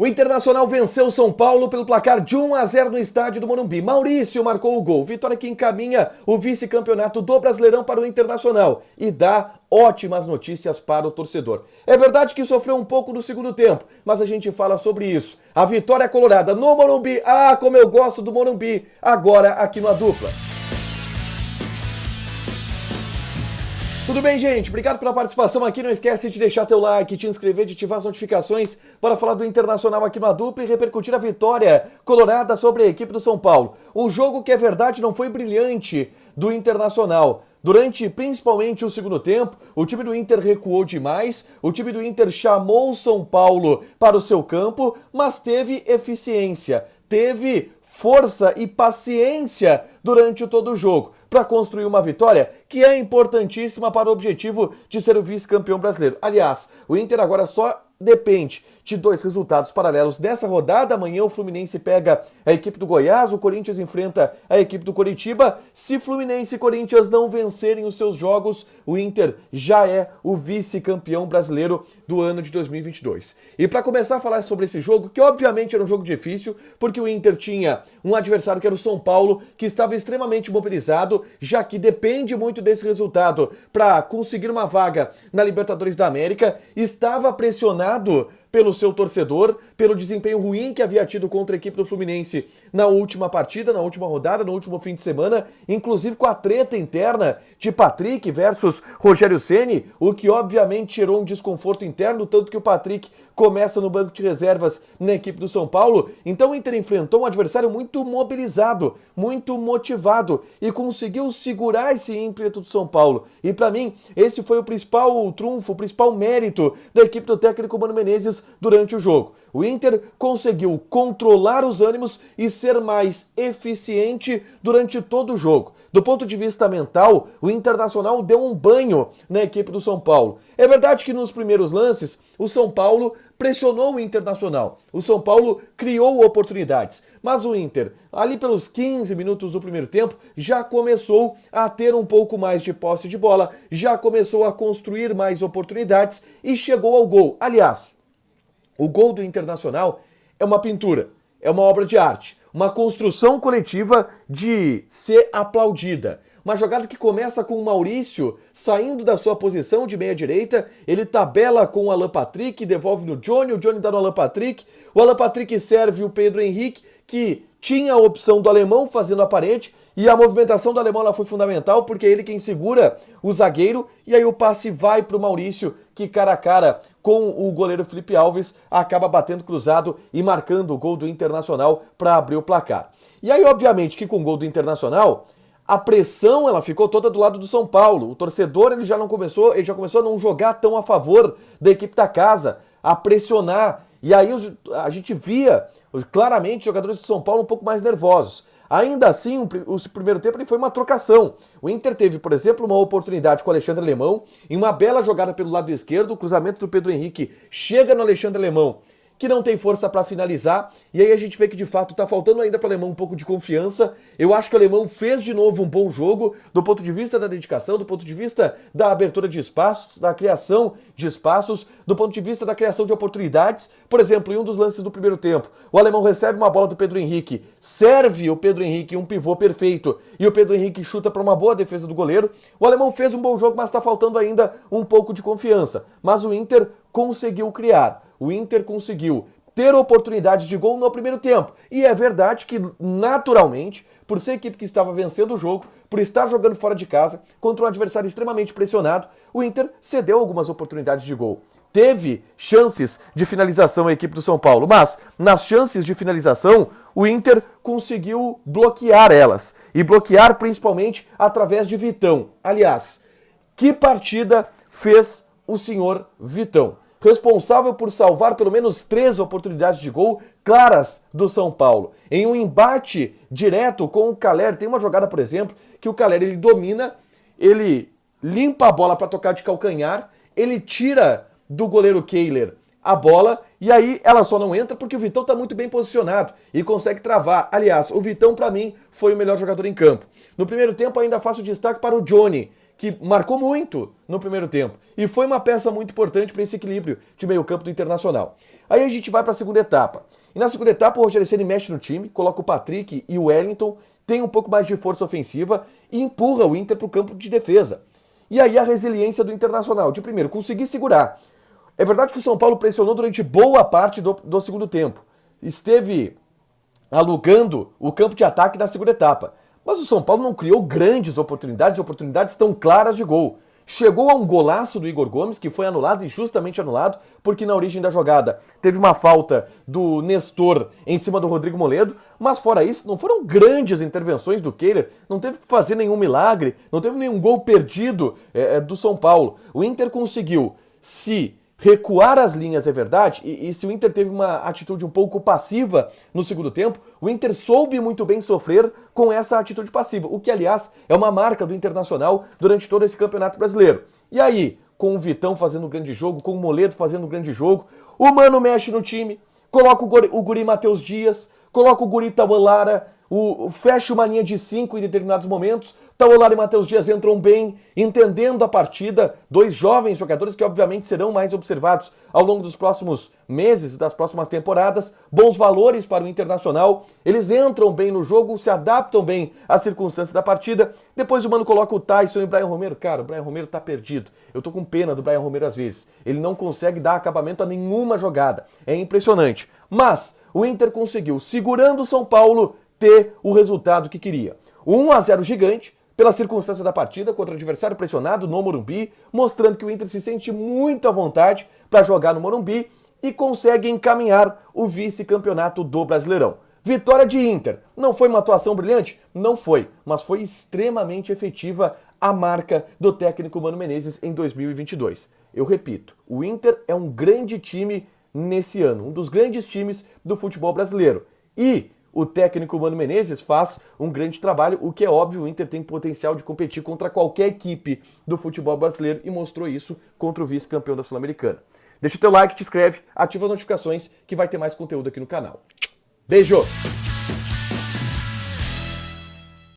O Internacional venceu o São Paulo pelo placar de 1-0 no estádio do Morumbi. Maurício marcou o gol. Vitória que encaminha o vice-campeonato do Brasileirão para o Internacional e dá ótimas notícias para o torcedor. É verdade que sofreu um pouco no segundo tempo, mas a gente fala sobre isso. A vitória colorada no Morumbi. Ah, como eu gosto do Morumbi. Agora aqui no A Dupla. Tudo bem, gente? Obrigado pela participação aqui. Não esquece de deixar teu like, te inscrever, de ativar as notificações para falar do Internacional aqui no A Dupla e repercutir a vitória colorada sobre a equipe do São Paulo. Um jogo que, é verdade, não foi brilhante do Internacional. Durante principalmente o segundo tempo, o time do Inter recuou demais, o time do Inter chamou o São Paulo para o seu campo, mas teve eficiência, teve força e paciência durante todo o jogo para construir uma vitória que é importantíssima para o objetivo de ser o vice-campeão brasileiro. Aliás, o Inter agora só depende de dois resultados paralelos dessa rodada. Amanhã o Fluminense pega a equipe do Goiás, o Corinthians enfrenta a equipe do Coritiba. Se Fluminense e Corinthians não vencerem os seus jogos, o Inter já é o vice-campeão brasileiro do ano de 2022. E para começar a falar sobre esse jogo, que obviamente era um jogo difícil, porque o Inter tinha um adversário que era o São Paulo, que estava extremamente mobilizado, já que depende muito desse resultado para conseguir uma vaga na Libertadores da América, estava pressionado pelo seu torcedor, pelo desempenho ruim que havia tido contra a equipe do Fluminense na última partida, na última rodada, no último fim de semana, inclusive com a treta interna de Patrick versus Rogério Ceni, o que obviamente gerou um desconforto interno, tanto que o Patrick começa no banco de reservas na equipe do São Paulo. Então o Inter enfrentou um adversário muito mobilizado, muito motivado e conseguiu segurar esse ímpeto do São Paulo. E para mim, esse foi o principal trunfo, o principal mérito da equipe do técnico Mano Menezes durante o jogo. O Inter conseguiu controlar os ânimos e ser mais eficiente durante todo o jogo. Do ponto de vista mental, o Internacional deu um banho na equipe do São Paulo. É verdade que nos primeiros lances, o São Paulo pressionou o Internacional. O São Paulo criou oportunidades. Mas o Inter, ali pelos 15 minutos do primeiro tempo, já começou a ter um pouco mais de posse de bola, já começou a construir mais oportunidades e chegou ao gol. Aliás, o gol do Internacional é uma pintura, é uma obra de arte, uma construção coletiva de ser aplaudida. Uma jogada que começa com o Maurício saindo da sua posição de meia-direita, ele tabela com o Alan Patrick, devolve no Johnny, o Johnny dá no Alan Patrick, o Alan Patrick serve o Pedro Henrique, que tinha a opção do alemão fazendo a parede, e a movimentação do alemão ela foi fundamental, porque é ele quem segura o zagueiro, e aí o passe vai para o Maurício, que cara a cara com o goleiro Felipe Alves, acaba batendo cruzado e marcando o gol do Internacional para abrir o placar. E aí, obviamente, que com o gol do Internacional, a pressão ela ficou toda do lado do São Paulo. O torcedor ele já começou a não jogar tão a favor da equipe da casa, a pressionar. E aí a gente via claramente os jogadores do São Paulo um pouco mais nervosos. Ainda assim, o primeiro tempo ele foi uma trocação. O Inter teve, por exemplo, uma oportunidade com o Alexandre Alemão, em uma bela jogada pelo lado esquerdo, o cruzamento do Pedro Henrique chega no Alexandre Alemão, que não tem força para finalizar, e aí a gente vê que de fato tá faltando ainda para o Alemão um pouco de confiança. Eu acho que o Alemão fez de novo um bom jogo, do ponto de vista da dedicação, do ponto de vista da abertura de espaços, da criação de espaços, do ponto de vista da criação de oportunidades. Por exemplo, em um dos lances do primeiro tempo, o Alemão recebe uma bola do Pedro Henrique, serve o Pedro Henrique um pivô perfeito, e o Pedro Henrique chuta para uma boa defesa do goleiro. O Alemão fez um bom jogo, mas está faltando ainda um pouco de confiança. Mas o Inter conseguiu criar. O Inter conseguiu ter oportunidades de gol no primeiro tempo. E é verdade que, naturalmente, por ser a equipe que estava vencendo o jogo, por estar jogando fora de casa, contra um adversário extremamente pressionado, o Inter cedeu algumas oportunidades de gol. Teve chances de finalização a equipe do São Paulo, mas nas chances de finalização, o Inter conseguiu bloquear elas. E bloquear principalmente através de Vitão. Aliás, que partida fez o senhor Vitão? Responsável por salvar pelo menos 3 oportunidades de gol claras do São Paulo. Em um embate direto com o Caleri, tem uma jogada, por exemplo, que o Caleri ele domina, ele limpa a bola para tocar de calcanhar, ele tira do goleiro Kehler a bola e aí ela só não entra porque o Vitão está muito bem posicionado e consegue travar. Aliás, o Vitão para mim foi o melhor jogador em campo. No primeiro tempo ainda faço destaque para o Johnny, que marcou muito no primeiro tempo e foi uma peça muito importante para esse equilíbrio de meio campo do Internacional. Aí a gente vai para a segunda etapa. E na segunda etapa o Rogério Ceni mexe no time, coloca o Patrick e o Wellington, tem um pouco mais de força ofensiva e empurra o Inter para o campo de defesa. E aí a resiliência do Internacional, de primeiro, conseguir segurar. É verdade que o São Paulo pressionou durante boa parte do segundo tempo. Esteve alugando o campo de ataque na segunda etapa. Mas o São Paulo não criou grandes oportunidades tão claras de gol. Chegou a um golaço do Igor Gomes, que foi anulado, e justamente anulado, porque na origem da jogada teve uma falta do Nestor em cima do Rodrigo Moledo, mas fora isso, não foram grandes intervenções do Kehler, não teve que fazer nenhum milagre, não teve nenhum gol perdido do São Paulo. O Inter conseguiu se recuar as linhas, é verdade, e se o Inter teve uma atitude um pouco passiva no segundo tempo, o Inter soube muito bem sofrer com essa atitude passiva, o que, aliás, é uma marca do Internacional durante todo esse Campeonato Brasileiro. E aí, com o Vitão fazendo um grande jogo, com o Moledo fazendo um grande jogo, o Mano mexe no time, coloca o guri Matheus Dias, coloca o guri Tauan, fecha uma linha de 5 em determinados momentos. Tauan e Matheus Dias entram bem, entendendo a partida. Dois jovens jogadores que obviamente serão mais observados ao longo dos próximos meses e das próximas temporadas. Bons valores para o Internacional. Eles entram bem no jogo, se adaptam bem às circunstâncias da partida. Depois o Mano coloca o Tyson e o Brian Romero. Cara, o Brian Romero tá perdido. Eu tô com pena do Brian Romero às vezes. Ele não consegue dar acabamento a nenhuma jogada. É impressionante. Mas o Inter conseguiu, segurando o São Paulo, ter o resultado que queria. O 1-0 gigante, pela circunstância da partida, contra o adversário pressionado no Morumbi, mostrando que o Inter se sente muito à vontade para jogar no Morumbi e consegue encaminhar o vice-campeonato do Brasileirão. Vitória de Inter. Não foi uma atuação brilhante? Não foi, mas foi extremamente efetiva a marca do técnico Mano Menezes em 2022. Eu repito, o Inter é um grande time nesse ano, um dos grandes times do futebol brasileiro. E o técnico Mano Menezes faz um grande trabalho, o que é óbvio, o Inter tem potencial de competir contra qualquer equipe do futebol brasileiro e mostrou isso contra o vice-campeão da Sul-Americana. Deixa o teu like, te inscreve, ativa as notificações que vai ter mais conteúdo aqui no canal. Beijo!